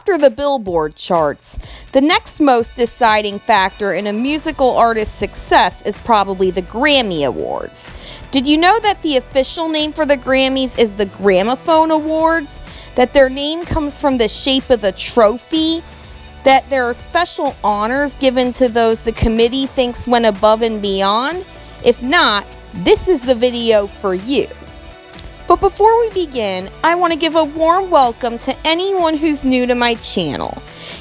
After the Billboard charts, the next most deciding factor in a musical artist's success is probably the Grammy Awards. Did you know that the official name for the Grammys is the Gramophone Awards? That their name comes from the shape of the trophy? That there are special honors given to those the committee thinks went above and beyond? If not, this is the video for you. But before we begin, I want to give a warm welcome to anyone who's new to my channel.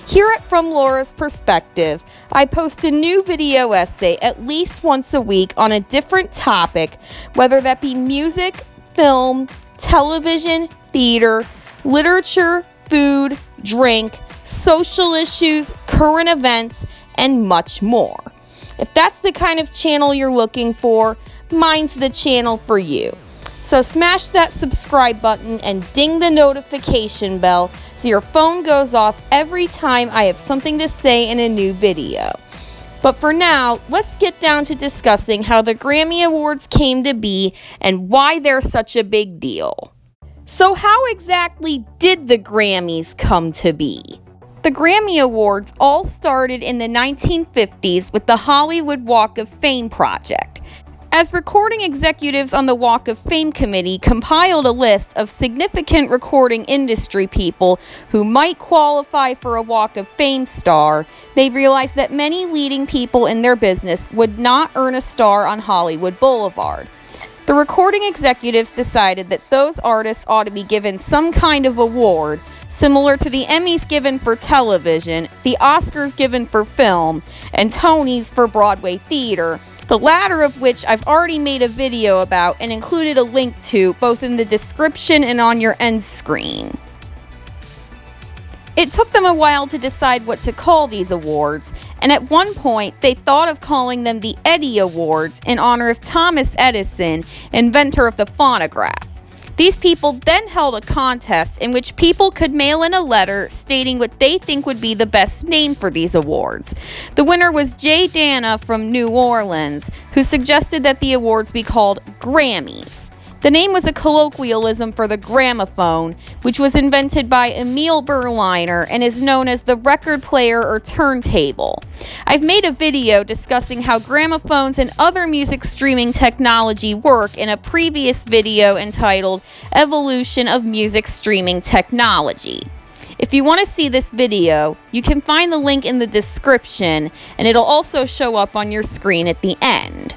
Here at From Laura's Perspective, I post a new video essay at least once a week on a different topic, whether that be music, film, television, theater, literature, food, drink, social issues, current events, and much more. If that's the kind of channel you're looking for, mine's the channel for you. So smash that subscribe button and ding the notification bell so your phone goes off every time I have something to say in a new video. But for now, let's get down to discussing how the Grammy Awards came to be and why they're such a big deal. So how exactly did the Grammys come to be? The Grammy Awards all started in the 1950s with the Hollywood Walk of Fame project, as recording executives on the Walk of Fame committee compiled a list of significant recording industry people who might qualify for a Walk of Fame star. They realized that many leading people in their business would not earn a star on Hollywood Boulevard. The recording executives decided that those artists ought to be given some kind of award, similar to the Emmys given for television, the Oscars given for film, and Tonys for Broadway theater, the latter of which I've already made a video about and included a link to both in the description and on your end screen. It took them a while to decide what to call these awards, and at one point they thought of calling them the Eddy Awards in honor of Thomas Edison, inventor of the phonograph. These people then held a contest in which people could mail in a letter stating what they think would be the best name for these awards. The winner was Jay Dana from New Orleans, who suggested that the awards be called Grammys. The name was a colloquialism for the gramophone, which was invented by Emil Berliner and is known as the record player or turntable. I've made a video discussing how gramophones and other music streaming technology work in a previous video entitled Evolution of Music Streaming Technology. If you want to see this video, you can find the link in the description, and it'll also show up on your screen at the end.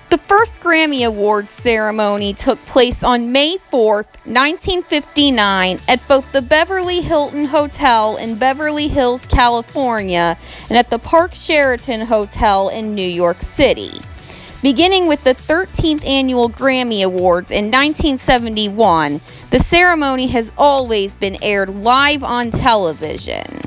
The first Grammy Awards ceremony took place on May 4th, 1959 at both the Beverly Hilton Hotel in Beverly Hills, California, and at the Park Sheraton Hotel in New York City. Beginning with the 13th Annual Grammy Awards in 1971, the ceremony has always been aired live on television.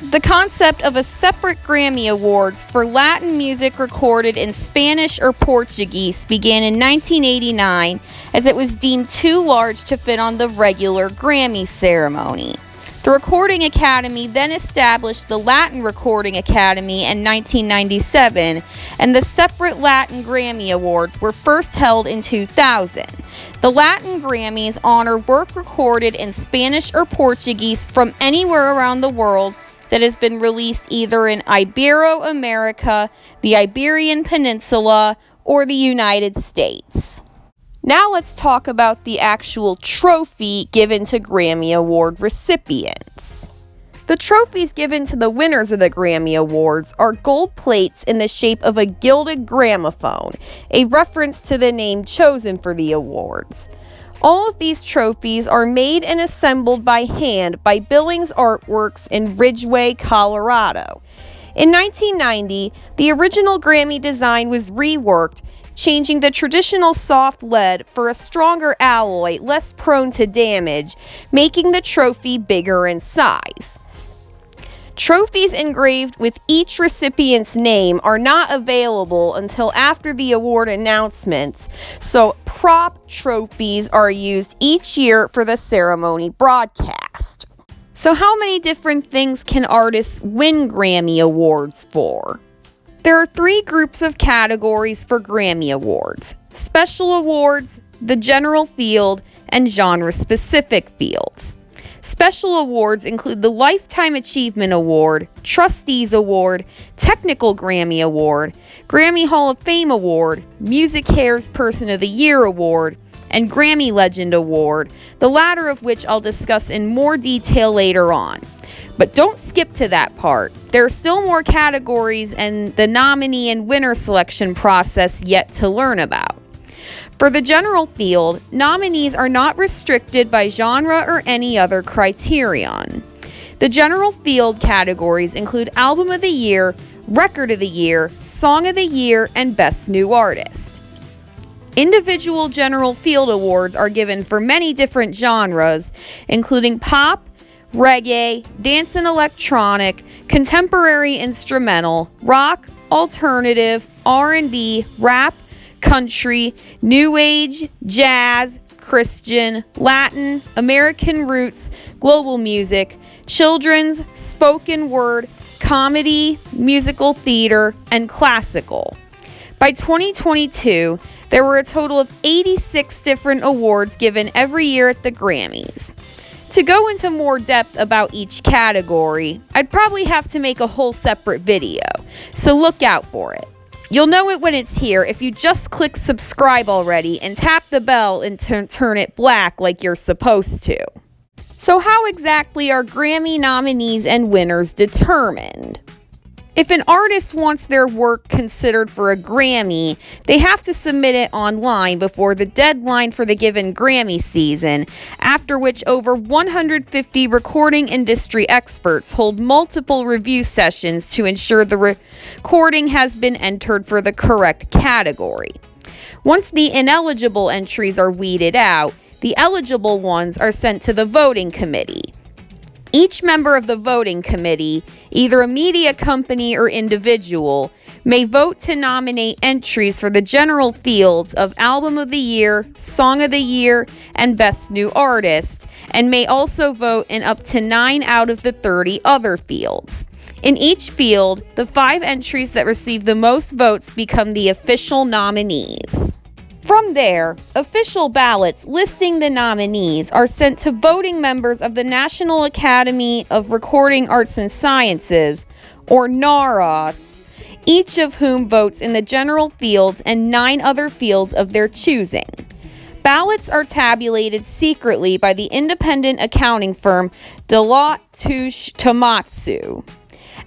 The concept of a separate Grammy Awards for Latin music recorded in Spanish or Portuguese began in 1989, as it was deemed too large to fit on the regular Grammy ceremony. The Recording Academy then established the Latin Recording Academy in 1997, and the separate Latin Grammy Awards were first held in 2000. The Latin Grammys honor work recorded in Spanish or Portuguese from anywhere around the world that has been released either in Ibero-America, the Iberian Peninsula, or the United States. Now let's talk about the actual trophy given to Grammy Award recipients. The trophies given to the winners of the Grammy Awards are gold plates in the shape of a gilded gramophone, a reference to the name chosen for the awards. All of these trophies are made and assembled by hand by Billings Artworks in Ridgeway, Colorado. In 1990, the original Grammy design was reworked, changing the traditional soft lead for a stronger alloy less prone to damage, making the trophy bigger in size. Trophies engraved with each recipient's name are not available until after the award announcements, so prop trophies are used each year for the ceremony broadcast. So how many different things can artists win Grammy Awards for? There are 3 groups of categories for Grammy Awards: special awards, the general field, and genre-specific fields. Special awards include the Lifetime Achievement Award, Trustees Award, Technical Grammy Award, Grammy Hall of Fame Award, Music Hair's Person of the Year Award, and Grammy Legend Award, the latter of which I'll discuss in more detail later on. But don't skip to that part. There are still more categories and the nominee and winner selection process yet to learn about. For the general field, nominees are not restricted by genre or any other criterion. The general field categories include Album of the Year, Record of the Year, Song of the Year, and Best New Artist. Individual general field awards are given for many different genres, including pop, reggae, dance and electronic, contemporary instrumental, rock, alternative, R&B, rap, country, new age, jazz, Christian, Latin, American roots, global music, children's, spoken word, comedy, musical theater, and classical. By 2022, there were a total of 86 different awards given every year at the Grammys. To go into more depth about each category, I'd probably have to make a whole separate video, so look out for it. You'll know it when it's here if you just click subscribe already and tap the bell and turn it black like you're supposed to. So how exactly are Grammy nominees and winners determined? If an artist wants their work considered for a Grammy, they have to submit it online before the deadline for the given Grammy season, after which over 150 recording industry experts hold multiple review sessions to ensure the recording has been entered for the correct category. Once the ineligible entries are weeded out, the eligible ones are sent to the voting committee. Each member of the voting committee, either a media company or individual, may vote to nominate entries for the general fields of Album of the Year, Song of the Year, and Best New Artist, and may also vote in up to 9 out of the 30 other fields. In each field, the 5 entries that receive the most votes become the official nominees. From there, official ballots listing the nominees are sent to voting members of the National Academy of Recording Arts and Sciences, or NARAS, each of whom votes in the general fields and 9 other fields of their choosing. Ballots are tabulated secretly by the independent accounting firm Deloitte Touche Tohmatsu.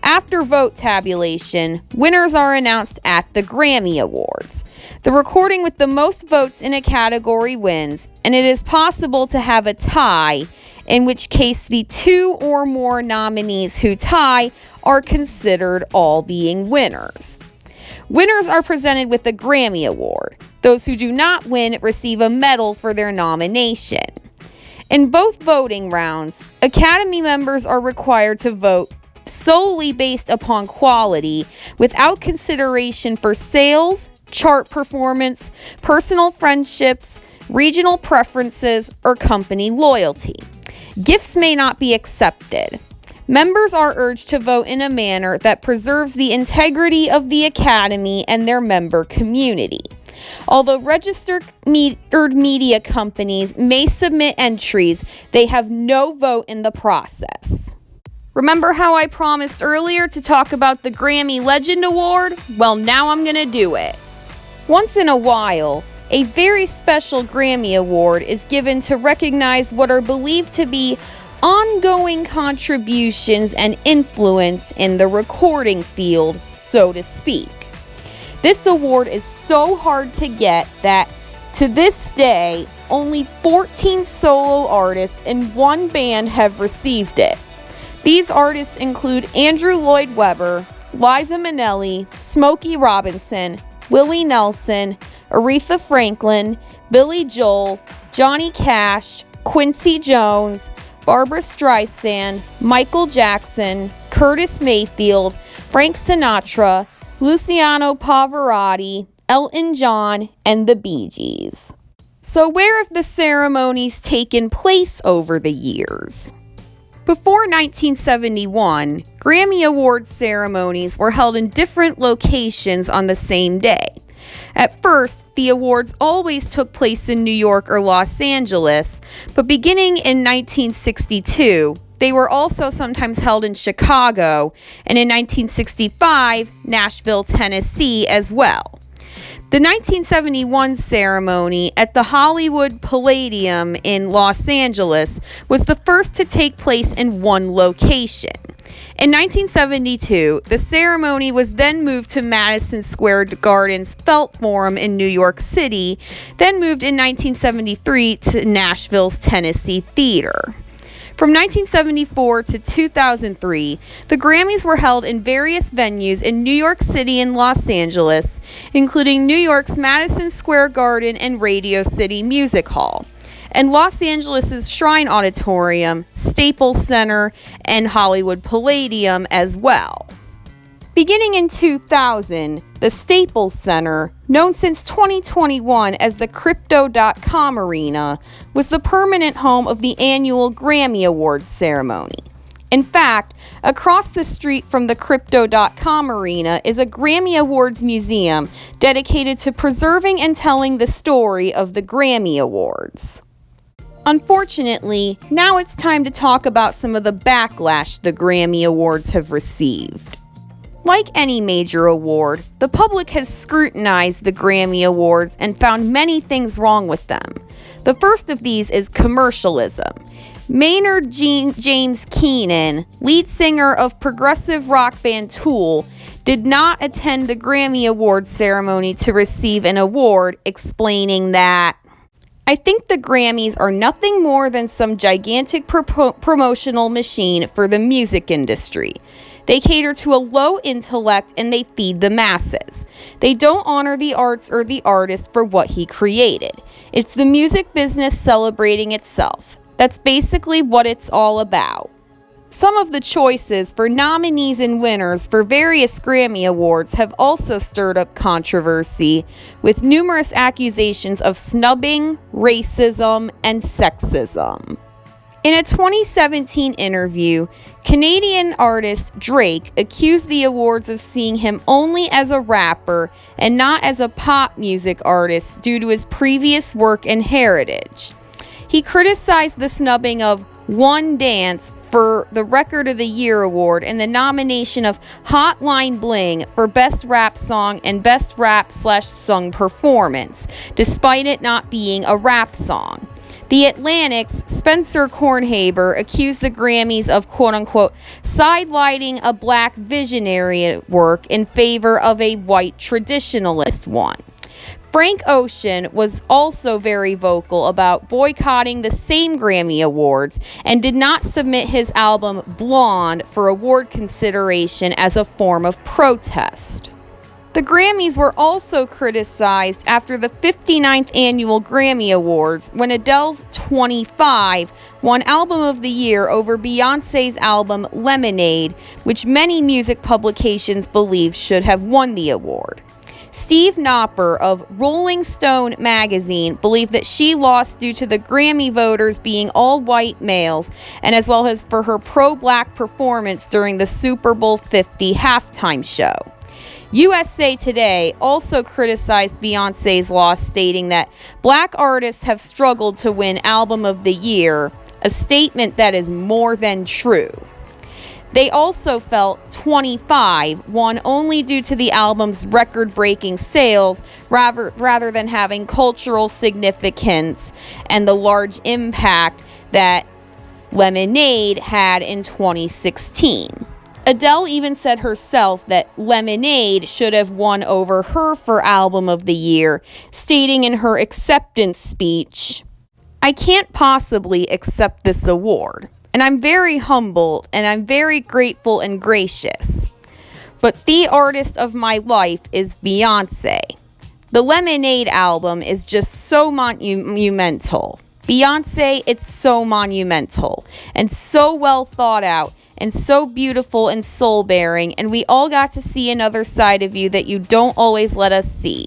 After vote tabulation, winners are announced at the Grammy Awards. The recording with the most votes in a category wins, and it is possible to have a tie, in which case the 2 or more nominees who tie are considered all being winners. Winners are presented with a Grammy Award. Those who do not win receive a medal for their nomination. In both voting rounds, Academy members are required to vote solely based upon quality, without consideration for sales, chart performance, personal friendships, regional preferences, or company loyalty. Gifts may not be accepted. Members are urged to vote in a manner that preserves the integrity of the Academy and their member community. Although registered media companies may submit entries, they have no vote in the process. Remember how I promised earlier to talk about the Grammy Legend Award? Well, now I'm going to do it. Once in a while, a very special Grammy Award is given to recognize what are believed to be ongoing contributions and influence in the recording field, so to speak. This award is so hard to get that, to this day, only 14 solo artists and 1 band have received it. These artists include Andrew Lloyd Webber, Liza Minnelli, Smokey Robinson, Willie Nelson, Aretha Franklin, Billy Joel, Johnny Cash, Quincy Jones, Barbra Streisand, Michael Jackson, Curtis Mayfield, Frank Sinatra, Luciano Pavarotti, Elton John, and the Bee Gees. So where have the ceremonies taken place over the years? Before 1971, Grammy Awards ceremonies were held in different locations on the same day. At first, the awards always took place in New York or Los Angeles, but beginning in 1962, they were also sometimes held in Chicago, and in 1965, Nashville, Tennessee as well. The 1971 ceremony at the Hollywood Palladium in Los Angeles was the first to take place in one location. In 1972, the ceremony was then moved to Madison Square Garden's Felt Forum in New York City, then moved in 1973 to Nashville's Tennessee Theater. From 1974 to 2003, the Grammys were held in various venues in New York City and Los Angeles, including New York's Madison Square Garden and Radio City Music Hall, and Los Angeles' Shrine Auditorium, Staples Center, and Hollywood Palladium as well. Beginning in 2000, the Staples Center, known since 2021 as the Crypto.com Arena, was the permanent home of the annual Grammy Awards ceremony. In fact, across the street from the Crypto.com Arena is a Grammy Awards museum dedicated to preserving and telling the story of the Grammy Awards. Unfortunately, now it's time to talk about some of the backlash the Grammy Awards have received. Like any major award, the public has scrutinized the Grammy Awards and found many things wrong with them. The first of these is commercialism. Maynard James Keenan, lead singer of progressive rock band Tool, did not attend the Grammy Awards ceremony to receive an award, explaining that, "I think the Grammys are nothing more than some gigantic promotional machine for the music industry. They cater to a low intellect and they feed the masses. They don't honor the arts or the artist for what he created. It's the music business celebrating itself. That's basically what it's all about." Some of the choices for nominees and winners for various Grammy Awards have also stirred up controversy, with numerous accusations of snubbing, racism, and sexism. In a 2017 interview, Canadian artist Drake accused the awards of seeing him only as a rapper and not as a pop music artist due to his previous work and heritage. He criticized the snubbing of One Dance for the Record of the Year award and the nomination of Hotline Bling for Best Rap Song and Best Rap/Sung Performance, despite it not being a rap song. The Atlantic's Spencer Kornhaber accused the Grammys of quote-unquote sidelighting a black visionary work in favor of a white traditionalist one. Frank Ocean was also very vocal about boycotting the same Grammy Awards and did not submit his album Blonde for award consideration as a form of protest. The Grammys were also criticized after the 59th annual Grammy Awards when Adele's 25 won Album of the Year over Beyoncé's album Lemonade, which many music publications believed should have won the award. Steve Knopper of Rolling Stone magazine believed that she lost due to the Grammy voters being all white males and as well as for her pro-black performance during the Super Bowl 50 halftime show. USA Today also criticized Beyoncé's loss, stating that black artists have struggled to win Album of the Year, a statement that is more than true. They also felt 25 won only due to the album's record-breaking sales rather than having cultural significance and the large impact that Lemonade had in 2016. Adele even said herself that Lemonade should have won over her for Album of the Year, stating in her acceptance speech, "I can't possibly accept this award, and I'm very humbled and I'm very grateful and gracious. But the artist of my life is Beyoncé. The Lemonade album is just so monumental. Beyoncé, it's so monumental and so well thought out and so beautiful and soul-bearing, and we all got to see another side of you that you don't always let us see.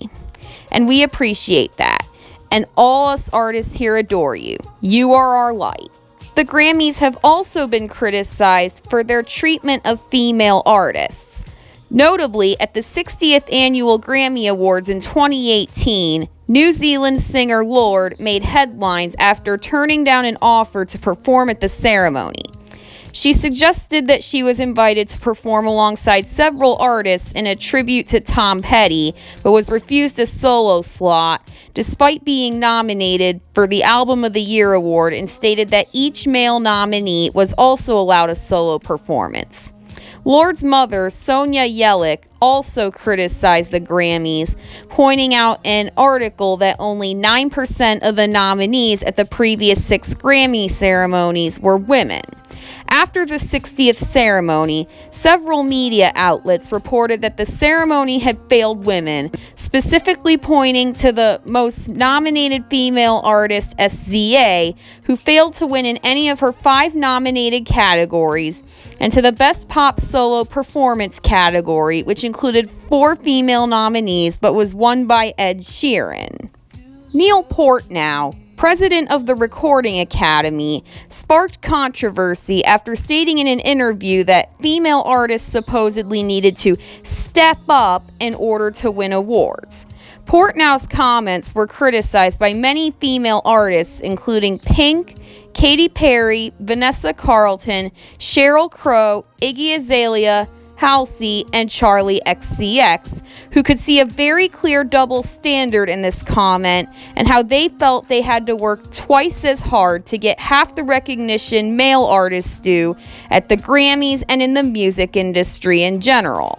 And we appreciate that. And all us artists here adore you. You are our light." The Grammys have also been criticized for their treatment of female artists. Notably, at the 60th Annual Grammy Awards in 2018, New Zealand singer Lorde made headlines after turning down an offer to perform at the ceremony. She suggested that she was invited to perform alongside several artists in a tribute to Tom Petty, but was refused a solo slot, despite being nominated for the Album of the Year award, and stated that each male nominee was also allowed a solo performance. Lorde's mother, Sonia Yelick, also criticized the Grammys, pointing out an article that only 9% of the nominees at the previous 6 Grammy ceremonies were women. After the 60th ceremony, several media outlets reported that the ceremony had failed women, specifically pointing to the most nominated female artist, SZA, who failed to win in any of her 5 nominated categories, and to the Best Pop Solo Performance category, which included 4 female nominees but was won by Ed Sheeran. Neil Portnow, president of the Recording Academy, sparked controversy after stating in an interview that female artists supposedly needed to step up in order to win awards. Portnow's comments were criticized by many female artists, including Pink, Katy Perry, Vanessa Carlton, Sheryl Crow, Iggy Azalea, Halsey, and Charli XCX, who could see a very clear double standard in this comment and how they felt they had to work twice as hard to get half the recognition male artists do at the Grammys and in the music industry in general.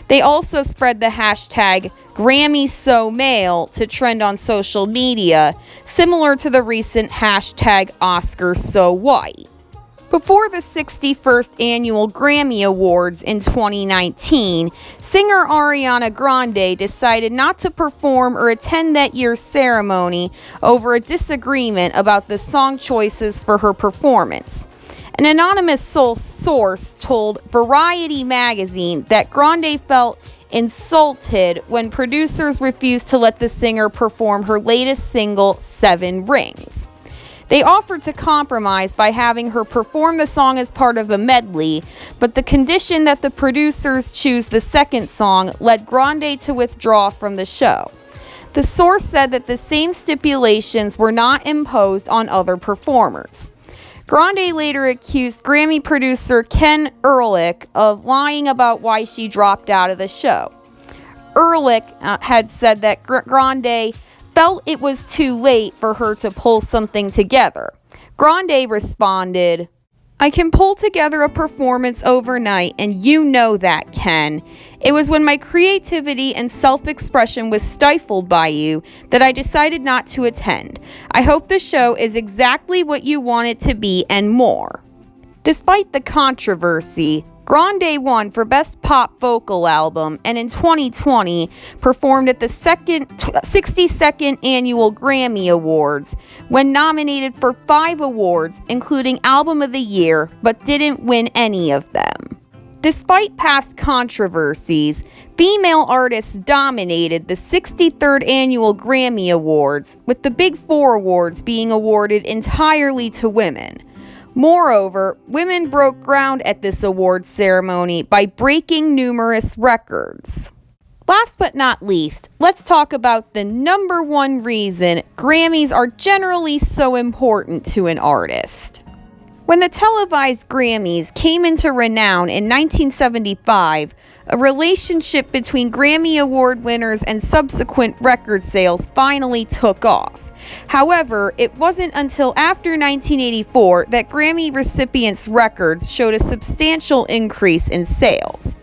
They also spread the hashtag GrammySoMale to trend on social media, similar to the recent hashtag OscarsSoWhite. Before the 61st Annual Grammy Awards in 2019, singer Ariana Grande decided not to perform or attend that year's ceremony over a disagreement about the song choices for her performance. An anonymous source told Variety magazine that Grande felt insulted when producers refused to let the singer perform her latest single, 7 Rings. They offered to compromise by having her perform the song as part of a medley, but the condition that the producers choose the second song led Grande to withdraw from the show. The source said that the same stipulations were not imposed on other performers. Grande later accused Grammy producer Ken Ehrlich of lying about why she dropped out of the show. Ehrlich had said that Grande felt it was too late for her to pull something together. Grande responded, "I can pull together a performance overnight, and you know that, Ken. It was when my creativity and self-expression was stifled by you that I decided not to attend. I hope the show is exactly what you want it to be and more." Despite the controversy, Grande won for Best Pop Vocal Album and in 2020 performed at the 62nd Annual Grammy Awards when nominated for 5 awards, including Album of the Year, but didn't win any of them. Despite past controversies, female artists dominated the 63rd Annual Grammy Awards, with the Big 4 awards being awarded entirely to women. Moreover, women broke ground at this award ceremony by breaking numerous records. Last but not least, let's talk about the number one reason Grammys are generally so important to an artist. When the televised Grammys came into renown in 1975, a relationship between Grammy Award winners and subsequent record sales finally took off. However, it wasn't until after 1984 that Grammy recipients' records showed a substantial increase in sales.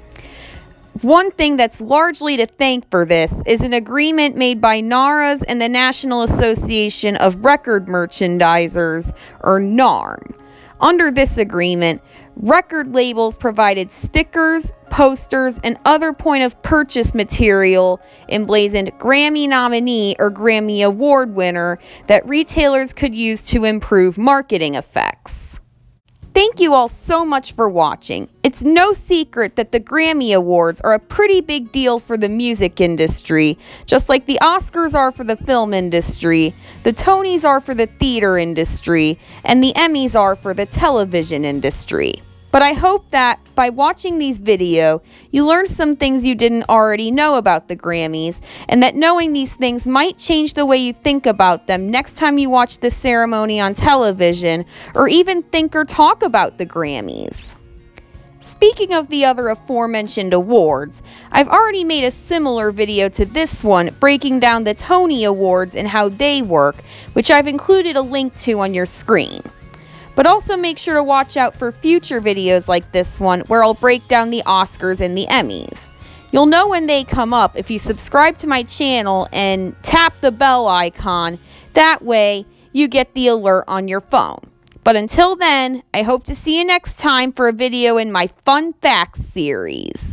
One thing that's largely to thank for this is an agreement made by NARAS and the National Association of Record Merchandisers, or NARM. Under this agreement, record labels provided stickers, posters, and other point-of-purchase material emblazoned Grammy nominee or Grammy Award winner that retailers could use to improve marketing effects. Thank you all so much for watching. It's no secret that the Grammy Awards are a pretty big deal for the music industry, just like the Oscars are for the film industry, the Tonys are for the theater industry, and the Emmys are for the television industry. But I hope that by watching these videos, you learned some things you didn't already know about the Grammys, and that knowing these things might change the way you think about them next time you watch the ceremony on television, or even think or talk about the Grammys. Speaking of the other aforementioned awards, I've already made a similar video to this one breaking down the Tony Awards and how they work, which I've included a link to on your screen. But also make sure to watch out for future videos like this one where I'll break down the Oscars and the Emmys. You'll know when they come up if you subscribe to my channel and tap the bell icon. That way you get the alert on your phone. But until then, I hope to see you next time for a video in my Fun Facts series.